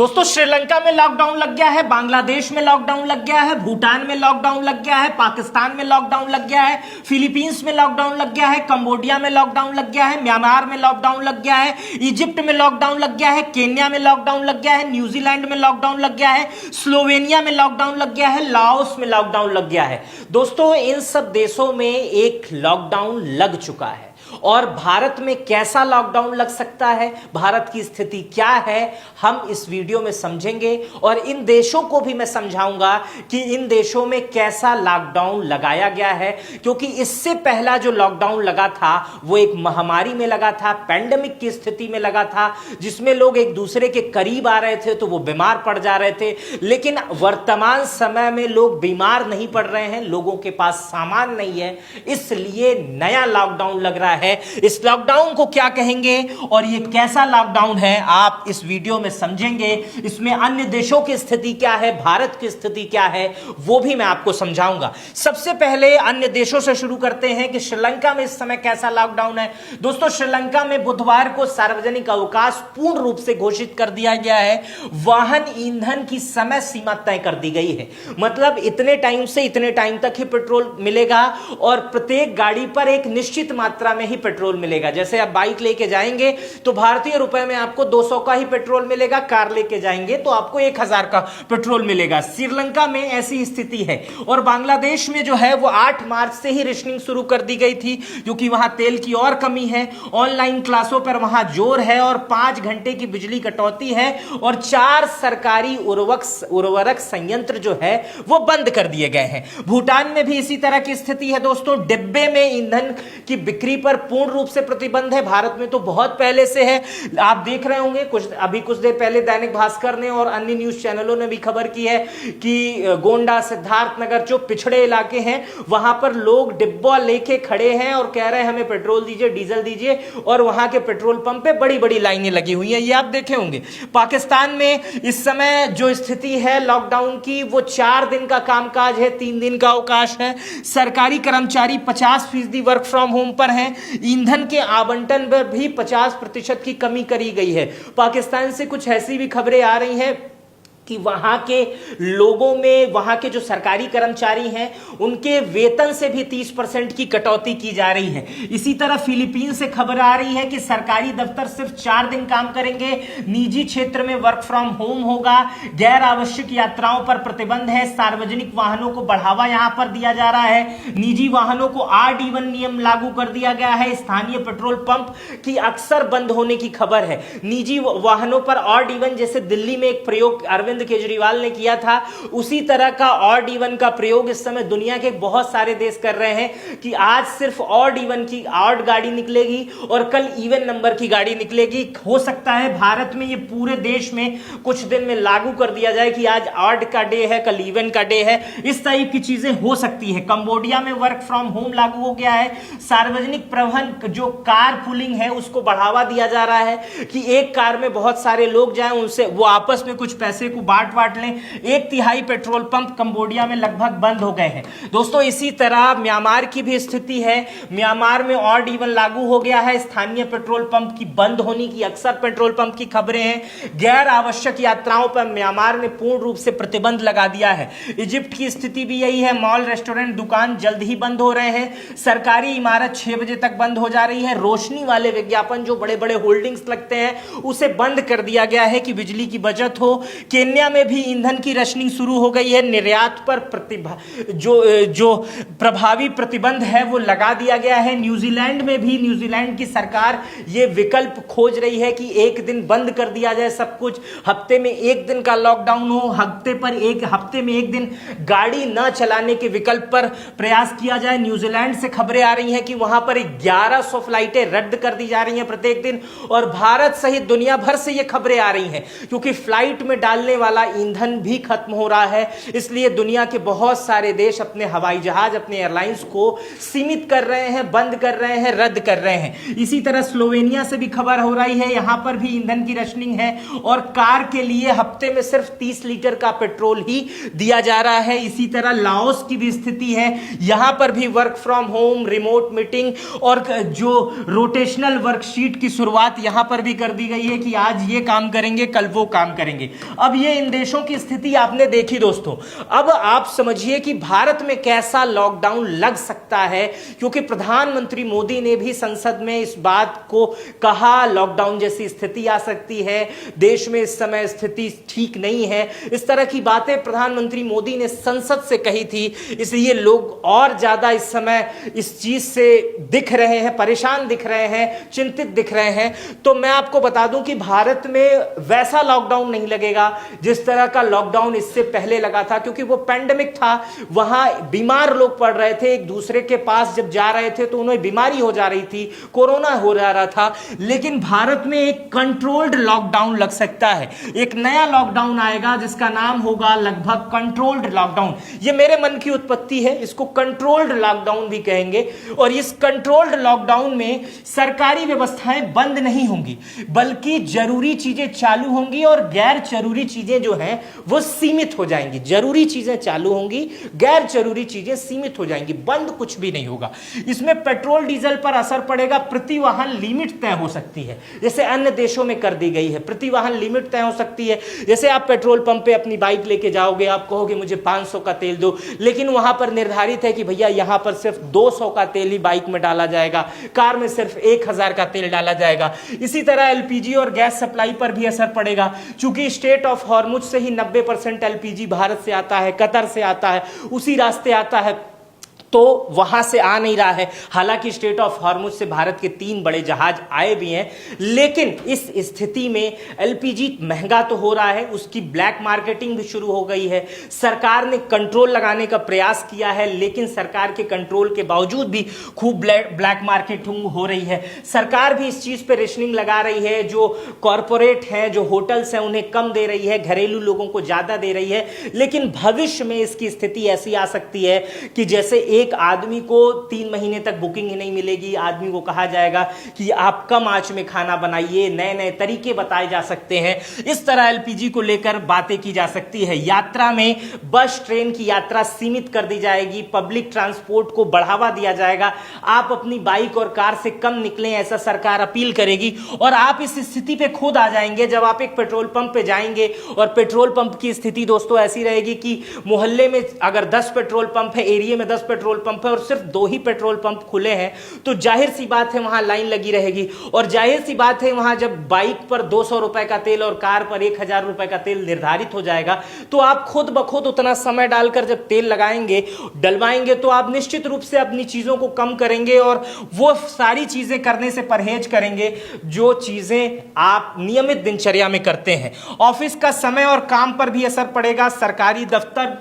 दोस्तों श्रीलंका में लॉकडाउन लग गया है, बांग्लादेश में लॉकडाउन लग गया है, भूटान में लॉकडाउन लग गया है, पाकिस्तान में लॉकडाउन लग गया है, फिलीपींस में लॉकडाउन लग गया है, कंबोडिया में लॉकडाउन लग गया है, म्यांमार में लॉकडाउन लग गया है, इजिप्ट में लॉकडाउन लग गया है, केन्या में लॉकडाउन लग गया है, न्यूजीलैंड में लॉकडाउन लग गया है, स्लोवेनिया में लॉकडाउन लग गया है, लाओस में लॉकडाउन लग गया है। दोस्तों इन सब देशों में एक लॉकडाउन लग चुका है और भारत में कैसा लॉकडाउन लग सकता है, भारत की स्थिति क्या है, हम इस वीडियो में समझेंगे और इन देशों को भी मैं समझाऊंगा कि इन देशों में कैसा लॉकडाउन लगाया गया है। क्योंकि इससे पहला जो लॉकडाउन लगा था वो एक महामारी में लगा था, पैंडेमिक की स्थिति में लगा था, जिसमें लोग एक दूसरे के करीब आ रहे थे तो वो बीमार पड़ जा रहे थे। लेकिन वर्तमान समय में लोग बीमार नहीं पड़ रहे हैं, लोगों के पास सामान नहीं है, इसलिए नया लॉकडाउन लग रहा है। इस लॉकडाउन को क्या कहेंगे और ये कैसा लॉकडाउन है आप इस वीडियो में समझेंगे। इसमें अन्य देशों की स्थिति क्या है, भारत की स्थिति क्या है, वो भी मैं आपको समझाऊंगा। सबसे पहले अन्य देशों से शुरू करते हैं कि श्रीलंका में इस समय कैसा लॉकडाउन है। दोस्तों श्रीलंका में बुधवार को सार्वजनिक अवकाश पूर्ण रूप से घोषित कर दिया गया है। वाहन ईंधन की समय सीमा तय कर दी गई है, मतलब इतने टाइम से इतने टाइम तक ही पेट्रोल मिलेगा और प्रत्येक गाड़ी पर एक निश्चित मात्रा में ही पेट्रोल मिलेगा। जैसे आप बाइक लेके जाएंगे तो भारतीय रुपए में आपको 200 का ही पेट्रोल मिलेगा, कार लेके जाएंगे तो आपको 1000 का पेट्रोल मिलेगा। श्रीलंका में ऐसी स्थिति है। और बांग्लादेश में जो है वो 8 मार्च से ही रेशनिंग शुरू कर दी गई थी, क्योंकि वहां तेल की और कमी है, ऑनलाइन क्लासों पर वहां जोर है और 5 घंटे की बिजली कटौती है और 4 सरकारी उर्वरक संयंत्र जो है वो बंद कर दिए गए हैं। भूटान में भी इसी तरह की स्थिति है। दोस्तों डिब्बे में ईंधन की बिक्री पर पूर्ण रूप से प्रतिबंध है। भारत में तो बहुत पहले से है, आप देख रहे होंगे कुछ देर पहले दैनिक भास्कर ने और अन्य न्यूज चैनलों ने भी खबर की है कि गोंडा, सिद्धार्थनगर जो पिछड़े इलाके हैं वहां पर लोग डिब्बा लेके खड़े हैं और कह रहे हैं हमें पेट्रोल दीजिए, डीजल दीजिए, और वहां के पेट्रोल पंप पे बड़ी बड़ी लाइनें लगी हुई हैं, ये आप देखे होंगे। पाकिस्तान में इस समय जो स्थिति है लॉकडाउन की वो 4 दिन का कामकाज है, 3 दिन का अवकाश है। सरकारी कर्मचारी 50% वर्क फ्रॉम होम पर हैं। ईंधन के आवंटन पर भी 50% की कमी करी गई है। पाकिस्तान से कुछ ऐसी भी खबरें आ रही हैं कि वहां के लोगों में, वहां के जो सरकारी कर्मचारी हैं उनके वेतन से भी 30% की कटौती की जा रही है। इसी तरह फिलीपींस से खबर आ रही है कि सरकारी दफ्तर सिर्फ 4 दिन काम करेंगे, निजी क्षेत्र में वर्क फ्रॉम होम होगा, गैर आवश्यक यात्राओं पर प्रतिबंध है, सार्वजनिक वाहनों को बढ़ावा यहां पर दिया जा रहा है, निजी वाहनों को RD1 नियम लागू कर दिया गया है। स्थानीय पेट्रोल पंप की अक्सर बंद होने की खबर है। निजी वाहनों पर RD1 जैसे दिल्ली में एक प्रयोग अरविंद केजरीवाल ने किया था, उसी तरह का RD1 का प्रयोग इस समय दुनिया के बहुत सारे देश कर रहे हैं कि आज सिर्फ RD1 की ऑड गाड़ी निकलेगी और कल इवन नंबर की गाड़ी निकलेगी। हो सकता है भारत में ये पूरे देश में कुछ दिन में लागू कर दिया जाए कि आज ऑड का डे है, कल इवन का डे है, इस टाइप की चीजें हो सकती है। कंबोडिया में वर्क फ्रॉम होम लागू हो गया है। सार्वजनिक परिवहन जो कार पूलिंग है उसको बढ़ावा दिया जा रहा है कि एक कार में बहुत सारे लोग जाएं, उनसे वो आपस में कुछ पैसे को बांट लें। 1/3 पेट्रोल पंप कंबोडिया में लगभग बंद हो गए हैं। दोस्तों इसी तरह म्यांमार की भी स्थिति है। म्यांमार में RD1 लागू हो गया है। स्थानीय पेट्रोल पंप की बंद होने की अक्सर पेट्रोल पंप की खबरें हैं। गैर आवश्यक यात्राओं पर म्यांमार ने पूर्ण रूप से प्रतिबंध लगा दिया है। इजिप्ट की स्थिति भी यही है। मॉल, रेस्टोरेंट, दुकान जल्द ही बंद हो रहे हैं। सरकारी इमारत 6 बजे तक बंद हो जा रही है। रोशनी वाले विज्ञापन जो बड़े बड़े होल्डिंग्स लगते हैं उसे बंद कर दिया गया है कि बिजली की बचत हो। केन्या में भी ईंधन की रशनिंग शुरू हो गई है। निर्यात पर जो प्रभावी प्रतिबंध है वो लगा दिया गया है। न्यूजीलैंड में भी न्यूजीलैंड की सरकार ये विकल्प खोज रही है कि एक दिन बंद कर दिया जाए सब कुछ, हफ्ते में 1 दिन का लॉकडाउन हो, हफ्ते में एक दिन गाड़ी न चलाने के विकल्प पर प्रयास किया जाए। न्यूजीलैंड से खबरें आ रही हैं कि वहां पर 1100 फ्लाइटें रद्द कर दी जा रही हैं प्रत्येक दिन। और भारत सहित दुनिया भर से ये खबरें आ रही हैं क्योंकि फ्लाइट में डालने वाला ईंधन भी खत्म हो रहा है, इसलिए दुनिया के बहुत सारे देश अपने हवाई जहाज, अपने एयरलाइंस को सीमित कर रहे हैं, बंद कर रहे हैं, रद्द कर रहे हैं। इसी तरह स्लोवेनिया से भी खबर हो रही है, यहां पर भी ईंधन की रशनिंग है और कार के लिए हफ्ते में सिर्फ 30 लीटर का पेट्रोल ही दिया जा रहा है। इसी तरह लाओस की भी स्थिति है, यहां पर भी work from home, remote meeting और जो रोटेशनल वर्कशीट की शुरुआत यहां पर भी कर दी गई है कि आज ये काम करेंगे, कल वो काम करेंगे। अब ये इन देशों की स्थिति आपने देखी दोस्तों। अब आप समझिए कि भारत में कैसा लॉकडाउन लग सकता है, क्योंकि प्रधानमंत्री मोदी ने भी संसद में इस बात को कहा, लॉकडाउन जैसी स्थिति आ सकती है, देश में इस समय स्थिति ठीक नहीं है। इस तरह की बातें प्रधानमंत्री मोदी ने संसद से कही थी, इसलिए लोग और ज्यादा इस समय इस चीज से दिख रहे हैं, परेशान दिख रहे हैं, चिंतित दिख रहे हैं। तो मैं आपको बता दूं कि भारत में वैसा लॉकडाउन नहीं लगेगा जिस तरह का लॉकडाउन इससे पहले लगा था, क्योंकि वो पैंडेमिक था, वहां बीमार लोग पड़ रहे थे, एक दूसरे के पास जब जा रहे थे तो उन्हें बीमारी हो जा रही थी, कोरोना हो जा रहा था। लेकिन भारत में एक कंट्रोल्ड लॉकडाउन लग सकता है, एक नया लॉकडाउन आएगा जिसका नाम होगा लगभग कंट्रोल्ड लॉकडाउन। ये मेरे मन की उत्पत्ति है, इसको कंट्रोल्ड लॉकडाउन भी कहेंगे। और इस कंट्रोल्ड लॉकडाउन में सरकारी व्यवस्थाएं बंद नहीं होंगी, बल्कि जरूरी चीजें चालू होंगी और गैर जरूरी चीजें जो हैं वो सीमित हो जाएंगी। जरूरी चीजें चालू होंगी, गैर जरूरी चीजें सीमित हो जाएंगी, बंद कुछ भी नहीं होगा। इसमें पेट्रोल डीजल पर असर पड़ेगा, प्रति वाहन लिमिट तय हो सकती है, जैसे अन्य देशों में कर दी गई है। प्रति वाहन लिमिट तय हो सकती है, जैसे आप पेट्रोल पंप पे अपनी बाइक लेके जाओगे, आप कहोगे मुझे 500 का तेल दो, लेकिन वहां पर निर्धारित है कि भैया यहां पर सिर्फ 200 का तेल ही बाइक में डाला जाएगा, कार में सिर्फ 1000 का तेल डाला जाएगा। इसी तरह एलपीजी और गैस सप्लाई पर भी असर पड़ेगा, चूंकि स्टेट ऑफ हॉर्मुज से ही 90% एलपीजी भारत से आता है, कतर से आता है, उसी रास्ते आता है, तो वहां से आ नहीं रहा है। हालांकि स्टेट ऑफ हॉर्मुज से भारत के 3 बड़े जहाज आए भी हैं, लेकिन इस स्थिति में एलपीजी महंगा तो हो रहा है, उसकी ब्लैक मार्केटिंग भी शुरू हो गई है। सरकार ने कंट्रोल लगाने का प्रयास किया है, लेकिन सरकार के कंट्रोल के बावजूद भी खूब ब्लैक मार्केटिंग हो रही है। सरकार भी इस चीज पे रेशनिंग लगा रही है, जो कॉरपोरेट है, जो होटल्स हैं, उन्हें कम दे रही है, घरेलू लोगों को ज्यादा दे रही है। लेकिन भविष्य में इसकी स्थिति ऐसी आ सकती है कि जैसे एक आदमी को 3 महीने तक बुकिंग ही नहीं मिलेगी, आदमी को कहा जाएगा कि आप कम आंच में खाना बनाइए, नए नए तरीके बताए जा सकते हैं। इस तरह एलपीजी को लेकर बातें की जा सकती है। यात्रा में बस ट्रेन की यात्रा सीमित कर दी जाएगी, पब्लिक ट्रांसपोर्ट को बढ़ावा दिया जाएगा, आप अपनी बाइक और कार से कम निकलें, ऐसा सरकार अपील करेगी। और आप इस स्थिति पे खुद आ जाएंगे जब आप एक पेट्रोल पंप पे जाएंगे और पेट्रोल पंप की स्थिति दोस्तों ऐसी रहेगी कि मोहल्ले में अगर 10 पेट्रोल पंप है, एरिया में 10 पेट्रोल पंप है और सिर्फ 2 ही पेट्रोल पंप खुले हैं, तो जाहिर सी बात है वहां लाइन लगी रहेगी। और जाहिर सी बात है वहां जब बाइक पर 200 रुपए का तेल और कार पर 1000 रुपए का तेल निर्धारित हो जाएगा, तो आप खुद ब खुद उतना समय डालकर जब तेल लगाएंगे, डलवाएंगे, तो आप निश्चित रूप से अपनी चीजों को कम करेंगे और वो सारी चीजें करने से परहेज करेंगे जो चीजें आप नियमित दिनचर्या में करते हैं। ऑफिस का समय और काम पर भी असर पड़ेगा। सरकारी दफ्तर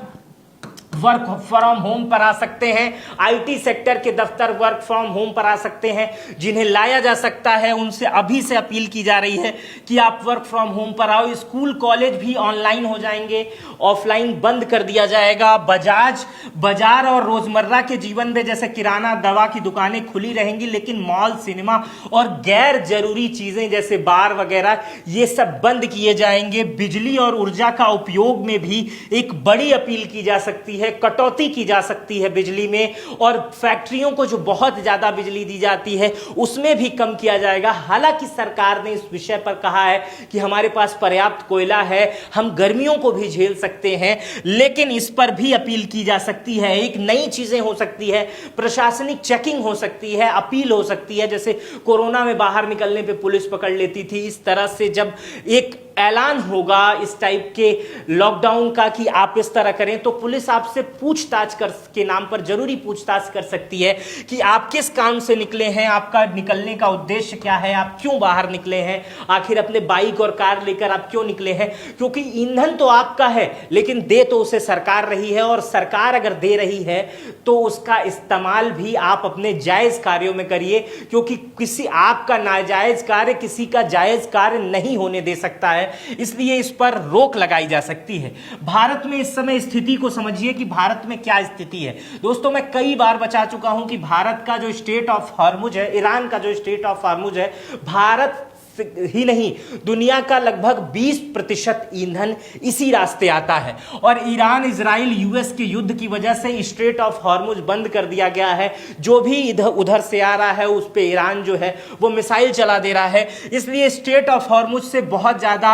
वर्क फ्रॉम होम पर आ सकते हैं, आईटी सेक्टर के दफ्तर वर्क फ्रॉम होम पर आ सकते हैं। जिन्हें लाया जा सकता है उनसे अभी से अपील की जा रही है कि आप वर्क फ्रॉम होम पर आओ। स्कूल कॉलेज भी ऑनलाइन हो जाएंगे, ऑफलाइन बंद कर दिया जाएगा। बाजार और रोजमर्रा के जीवन में जैसे किराना, दवा की दुकानें खुली रहेंगी, लेकिन मॉल, सिनेमा और गैर जरूरी चीजें जैसे बार वगैरह ये सब बंद किए जाएंगे। बिजली और ऊर्जा का उपयोग में भी एक बड़ी अपील की जा सकती है, कटौती की जा सकती है बिजली में, और फैक्ट्रियों को जो बहुत ज्यादा बिजली दी जाती है उसमें भी कम किया जाएगा। हालांकि सरकार ने इस विषय पर कहा है कि हमारे पास पर्याप्त कोयला है, हम गर्मियों को भी झेल सकते हैं, लेकिन इस पर भी अपील की जा सकती है। एक नई चीजें हो सकती है, प्रशासनिक चेकिंग हो सकती है, अपील हो सकती है। जैसे कोरोना में बाहर निकलने पे पुलिस पकड़ लेती थी, इस तरह से जब एक ऐलान होगा इस टाइप के लॉकडाउन का कि आप इस तरह करें, तो पुलिस आपसे पूछताछ के नाम पर जरूरी पूछताछ कर सकती है कि आप किस काम से निकले हैं, आपका निकलने का उद्देश्य क्या है, आप क्यों बाहर निकले हैं, आखिर अपने बाइक और कार लेकर आप क्यों निकले हैं। क्योंकि ईंधन तो आपका है, लेकिन दे तो उसे सरकार रही है, और सरकार अगर दे रही है तो उसका इस्तेमाल भी आप अपने जायज कार्यों में करिए, क्योंकि किसी आपका नाजायज कार्य किसी का जायज कार्य नहीं होने दे सकता है। है, इसलिए इस पर रोक लगाई जा सकती है। भारत में इस समय स्थिति को समझिए कि भारत में क्या स्थिति है। दोस्तों, मैं कई बार बता चुका हूं कि भारत का जो स्टेट ऑफ हॉर्मुज है, ईरान का जो स्टेट ऑफ हॉर्मुज है, भारत ही नहीं दुनिया का लगभग 20% ईंधन इसी रास्ते आता है। और ईरान इजराइल यूएस के युद्ध की वजह से स्ट्रेट ऑफ हॉर्मुज बंद कर दिया गया है। जो भी इधर उधर से आ रहा है उस पे ईरान जो है वो मिसाइल चला दे रहा है। इसलिए स्ट्रेट ऑफ हॉर्मुज से बहुत ज्यादा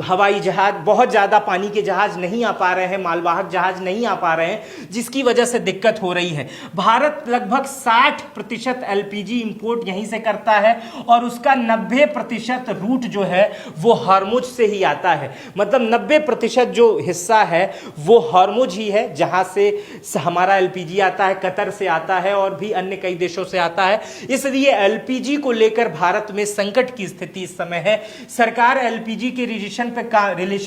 हवाई जहाज, बहुत ज्यादा पानी के जहाज नहीं आ पा रहे हैं, मालवाहक जहाज नहीं आ पा रहे हैं, जिसकी वजह से दिक्कत हो रही है। भारत लगभग 60% एलपीजी इंपोर्ट यहीं से करता है और उसका 90% रूट जो है वो हॉर्मुज से ही आता है। मतलब 90% जो हिस्सा है वो हॉर्मुज ही है, जहां से हमारा एलपीजी आता है, कतर से आता है और भी अन्य कई देशों से आता है। इसलिए एलपीजी को लेकर भारत में संकट की स्थिति इस समय है। सरकार एलपीजी के रिलेशन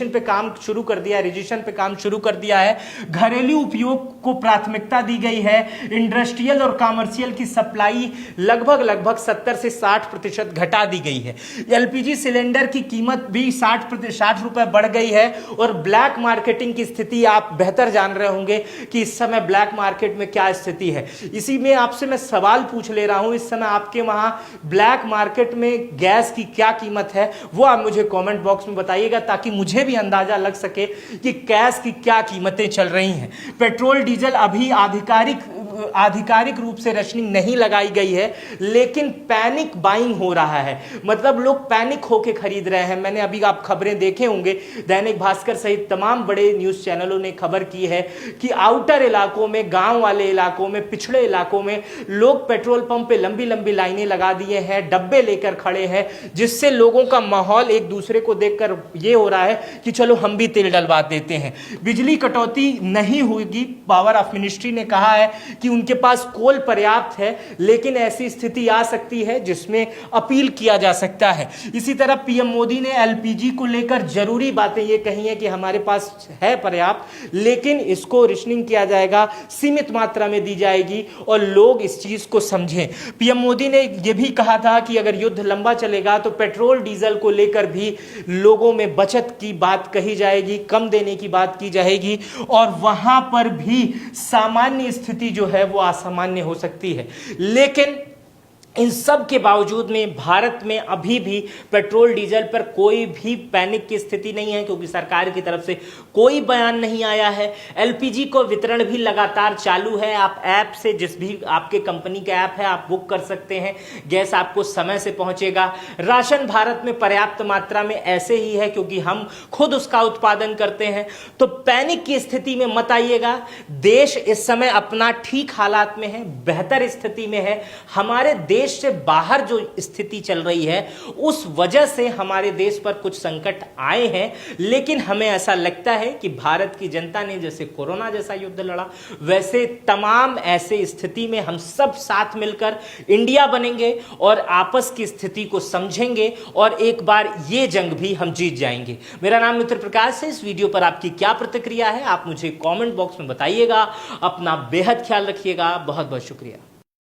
पे काम शुरू कर दिया, रिजेक्शन पे काम शुरू कर दिया है। घरेलू उपयोग को प्राथमिकता दी गई है। इंडस्ट्रियल और कॉमर्शियल की सप्लाई लगभग 70 से 60% घटा दी गई है। एलपीजी सिलेंडर की कीमत भी 60 रुपए बढ़ गई है। और ब्लैक मार्केटिंग की स्थिति आप बेहतर जान रहे होंगे कि इस समय ब्लैक मार्केट में क्या स्थिति है। इसी में आपसे मैं सवाल पूछ ले रहा हूं, इस समय आपके वहां ब्लैक मार्केट में गैस की क्या कीमत है, वो आप मुझे कमेंट बॉक्स में बताइएगा, ताकि मुझे भी अंदाजा लग सके कि गैस की क्या कीमतें चल रही हैं। पेट्रोल डीजल अभी आधिकारिक रूप से रेशनिंग नहीं लगाई गई है, लेकिन पैनिक बाइंग हो रहा है। मतलब लोग पैनिक होकर खरीद रहे हैं। मैंने अभी आप खबरें देखे होंगे, दैनिक भास्कर सहित तमाम बड़े न्यूज चैनलों ने खबर की है कि आउटर इलाकों में, गांव वाले इलाकों में, पिछड़े इलाकों में लोग पेट्रोल पंप पे लंबी लंबी लाइनें लगा दिए हैं, डब्बे लेकर खड़े हैं, जिससे लोगों का माहौल एक दूसरे को देखकर ये हो रहा है कि चलो हम भी तेल डलवा देते हैं। बिजली कटौती नहीं होगी। पावर ऑफ मिनिस्ट्री ने कहा है कि उनके पास कोल पर्याप्त है, लेकिन ऐसी स्थिति आ सकती है जिसमें अपील किया जा सकता है। इसी तरह पीएम मोदी ने एलपीजी को लेकर जरूरी बातें ये कही है कि हमारे पास है पर्याप्त, लेकिन इसको रेशनिंग किया जाएगा, सीमित मात्रा में दी जाएगी और लोग इस चीज को समझें। पीएम मोदी ने यह भी कहा था कि अगर युद्ध लंबा चलेगा तो पेट्रोल डीजल को लेकर भी लोगों में बचत की बात कही जाएगी, कम देने की बात की जाएगी, और वहां पर भी सामान्य स्थिति जो है वो असामान्य हो सकती है। लेकिन इन सब के बावजूद में भारत में अभी भी पेट्रोल डीजल पर कोई भी पैनिक की स्थिति नहीं है, क्योंकि सरकार की तरफ से कोई बयान नहीं आया है। एलपीजी को वितरण भी लगातार चालू है। आप ऐप से, जिस भी आपके कंपनी का ऐप है, आप बुक कर सकते हैं, गैस आपको समय से पहुंचेगा। राशन भारत में पर्याप्त मात्रा में ऐसे ही है क्योंकि हम खुद उसका उत्पादन करते हैं। तो पैनिक की स्थिति में मत आइएगा। देश इस समय अपना ठीक हालात में है, बेहतर स्थिति में है। हमारे देश से बाहर जो स्थिति चल रही है उस वजह से हमारे देश पर कुछ संकट आए हैं, लेकिन हमें ऐसा लगता है कि भारत की जनता ने जैसे कोरोना जैसा युद्ध लड़ा, वैसे तमाम ऐसे स्थिति में हम सब साथ मिलकर इंडिया बनेंगे और आपस की स्थिति को समझेंगे और एक बार ये जंग भी हम जीत जाएंगे। मेरा नाम मित्र प्रकाश है। इस वीडियो पर आपकी क्या प्रतिक्रिया है आप मुझे कमेंट बॉक्स में बताइएगा। अपना बेहद ख्याल रखिएगा। बहुत बहुत शुक्रिया।